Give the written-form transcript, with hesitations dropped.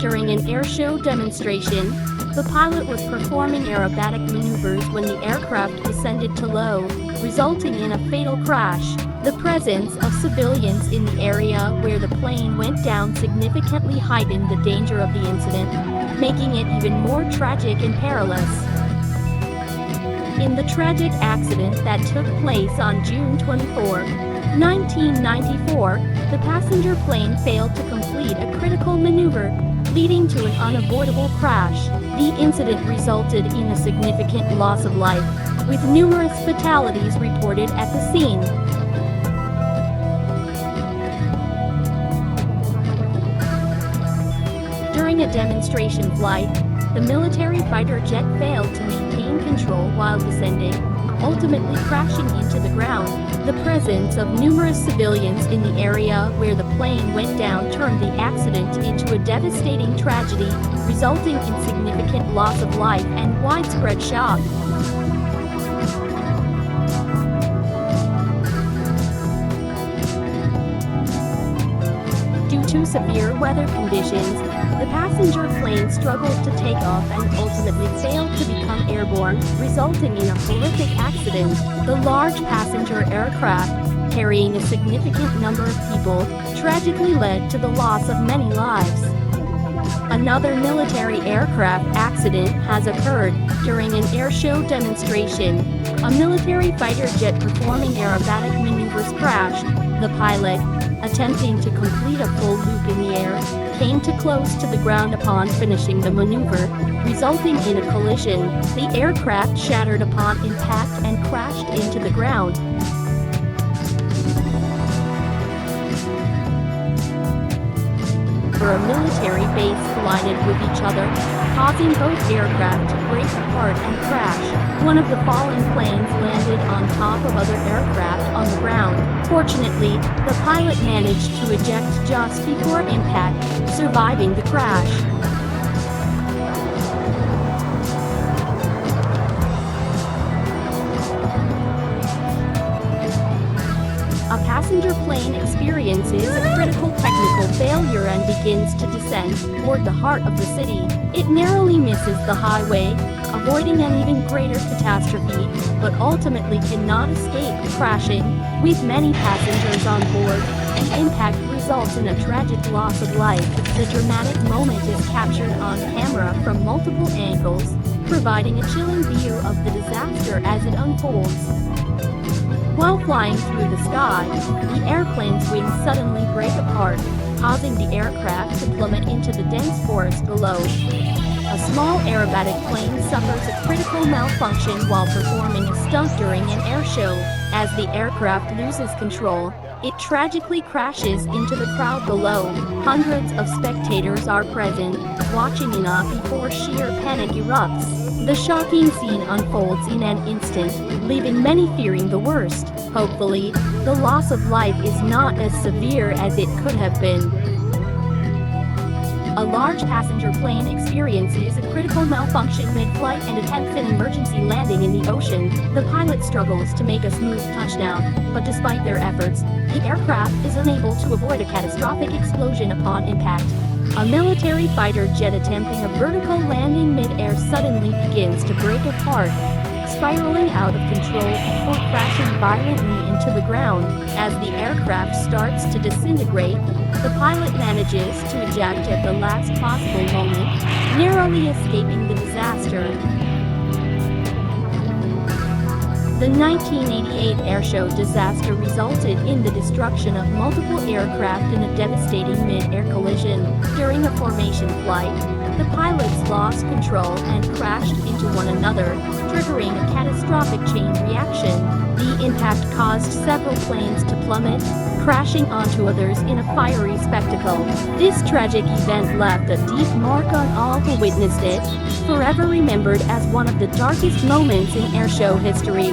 During an airshow demonstration, the pilot was performing aerobatic maneuvers when the aircraft descended to low, resulting in a fatal crash. The presence of civilians in the area where the plane went down significantly heightened the danger of the incident, making it even more tragic and perilous. In the tragic accident that took place on June 24, 1994, the passenger plane failed to complete a critical maneuver, leading to an unavoidable crash. The incident resulted in a significant loss of life, with numerous fatalities reported at the scene. During a demonstration flight, the military fighter jet failed to maintain control while descending, ultimately crashing into the ground. The presence of numerous civilians in the area where the plane went down turned the accident into a devastating tragedy, resulting in significant loss of life and widespread shock. Due to severe weather conditions, the passenger plane struggled to take off and ultimately failed to become airborne, resulting in a horrific accident. The large passenger aircraft, carrying a significant number of people, tragically led to the loss of many lives. Another military aircraft accident has occurred during an airshow demonstration. A military fighter jet performing aerobatic maneuvers crashed. The pilot, attempting to complete a full loop in the air, came too close to the ground upon finishing the maneuver, resulting in a collision. The aircraft shattered upon impact and crashed into the ground. A military base collided with each other, causing both aircraft to break apart and crash. One of the fallen planes landed on top of other aircraft on the ground. Fortunately, the pilot managed to eject just before impact, surviving the crash. A passenger plane experiences a critical technical failure and begins to descend toward the heart of the city. It narrowly misses the highway, avoiding an even greater catastrophe, but ultimately cannot escape crashing. With many passengers on board, the impact results in a tragic loss of life. The dramatic moment is captured on camera from multiple angles, providing a chilling view of the disaster as it unfolds. While flying through the sky, the airplane's wings suddenly break apart, causing the aircraft to plummet into the dense forest below. A small aerobatic plane suffers a critical malfunction while performing a stunt during an air show. As the aircraft loses control, it tragically crashes into the crowd below. Hundreds of spectators are present, watching in awe before sheer panic erupts. The shocking scene unfolds in an instant, leaving many fearing the worst. Hopefully, the loss of life is not as severe as it could have been. A large passenger plane experiences a critical malfunction mid-flight and attempts an emergency landing in the ocean. The pilot struggles to make a smooth touchdown, but despite their efforts, the aircraft is unable to avoid a catastrophic explosion upon impact. A military fighter jet attempting a vertical landing mid-air suddenly begins to break apart, spiraling out of control before crashing violently into the ground. As the aircraft starts to disintegrate, the pilot manages to eject at the last possible moment, narrowly escaping the disaster. The 1988 airshow disaster resulted in the destruction of multiple aircraft in a devastating mid-air collision. During a formation flight, the pilots lost control and crashed into one another, triggering a catastrophic chain reaction. The impact caused several planes to plummet, crashing onto others in a fiery spectacle. This tragic event left a deep mark on all who witnessed it, forever remembered as one of the darkest moments in airshow history.